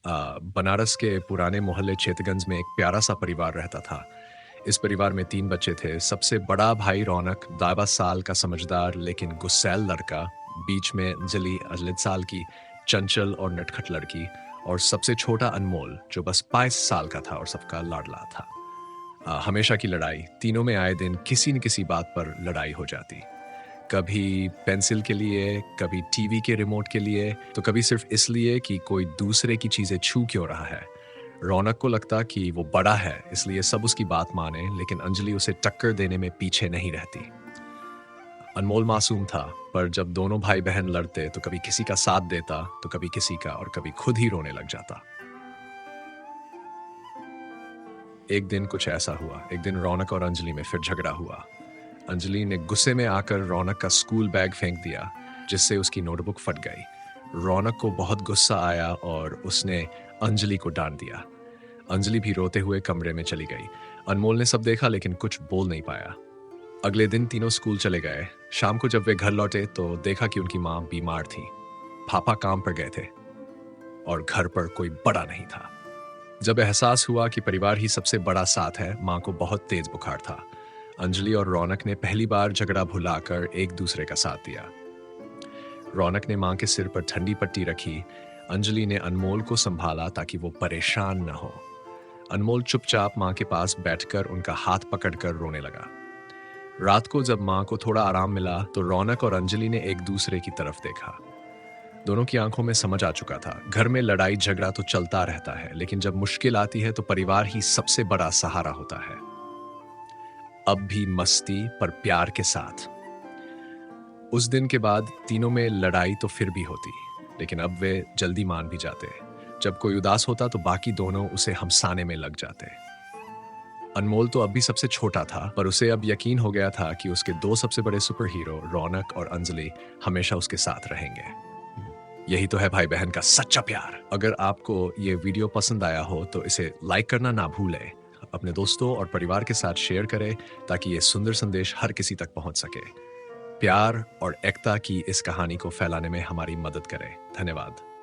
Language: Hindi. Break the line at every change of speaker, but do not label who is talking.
बनारस के पुराने मोहल्ले चेतगंज में एक प्यारा सा परिवार रहता था। इस परिवार में 3 बच्चे थे। सबसे बड़ा भाई रौनक, दावा साल का समझदार लेकिन गुस्सैल लड़का, बीच में अंजलि 18 साल की चंचल और नटखट लड़की, और सबसे छोटा अनमोल जो बस 22 साल का था और सबका लाडला था। हमेशा की लड़ाई, तीनों में आए दिन किसी न किसी बात पर लड़ाई हो जाती। कभी पेंसिल के लिए, कभी टीवी के रिमोट के लिए, तो कभी सिर्फ इसलिए कि कोई दूसरे की चीजें छू क्यों रहा है। रौनक को लगता कि वो बड़ा है इसलिए सब उसकी बात माने, लेकिन अंजलि उसे टक्कर देने में पीछे नहीं रहती। अनमोल मासूम था, पर जब दोनों भाई बहन लड़ते तो कभी किसी का साथ देता तो कभी किसी का, और कभी खुद ही रोने लग जाता। एक दिन कुछ ऐसा हुआ। एक दिन रौनक और अंजलि में फिर झगड़ा हुआ। अंजलि ने गुस्से में आकर रौनक का स्कूल बैग फेंक दिया, जिससे उसकी नोटबुक फट गई। रौनक को बहुत गुस्सा आया और उसने अंजलि को डांट दिया। अंजलि भी रोते हुए कमरे में चली गई। अनमोल ने सब देखा लेकिन कुछ बोल नहीं पाया। अगले दिन तीनों स्कूल चले गए। शाम को जब वे घर लौटे तो देखा कि उनकी माँ बीमार थी। पापा काम पर गए थे और घर पर कोई बड़ा नहीं था। जब एहसास हुआ कि परिवार ही सबसे बड़ा साथ है, माँ को बहुत तेज बुखार था। अंजलि और रौनक ने पहली बार झगड़ा भुलाकर एक दूसरे का साथ दिया। रौनक ने माँ के सिर पर ठंडी पट्टी रखी। अंजलि ने अनमोल को संभाला ताकि वो परेशान न हो। अनमोल चुपचाप माँ के पास बैठकर उनका हाथ पकड़कर रोने लगा। रात को जब माँ को थोड़ा आराम मिला तो रौनक और अंजलि ने एक दूसरे की तरफ देखा। दोनों की आंखों में समझ आ चुका था, घर में लड़ाई झगड़ा तो चलता रहता है, लेकिन जब मुश्किल आती है तो परिवार ही सबसे बड़ा सहारा होता है। अब भी मस्ती पर प्यार के साथ। उस दिन के बाद तीनों में लड़ाई तो फिर भी होती, लेकिन अब वे जल्दी मान भी जाते। जब कोई उदास होता तो बाकी दोनों उसे हमसाने में लग जाते। अनमोल तो अब भी सबसे छोटा था, पर उसे अब यकीन हो गया था कि उसके दो सबसे बड़े सुपर हीरो रौनक और अंजलि हमेशा उसके साथ रहेंगे। यही तो है भाई बहन का सच्चा प्यार। अगर आपको ये वीडियो पसंद आया हो तो इसे लाइक करना ना भूलें। अपने दोस्तों और परिवार के साथ शेयर करें ताकि ये सुंदर संदेश हर किसी तक पहुंच सके। प्यार और एकता की इस कहानी को फैलाने में हमारी मदद करें। धन्यवाद।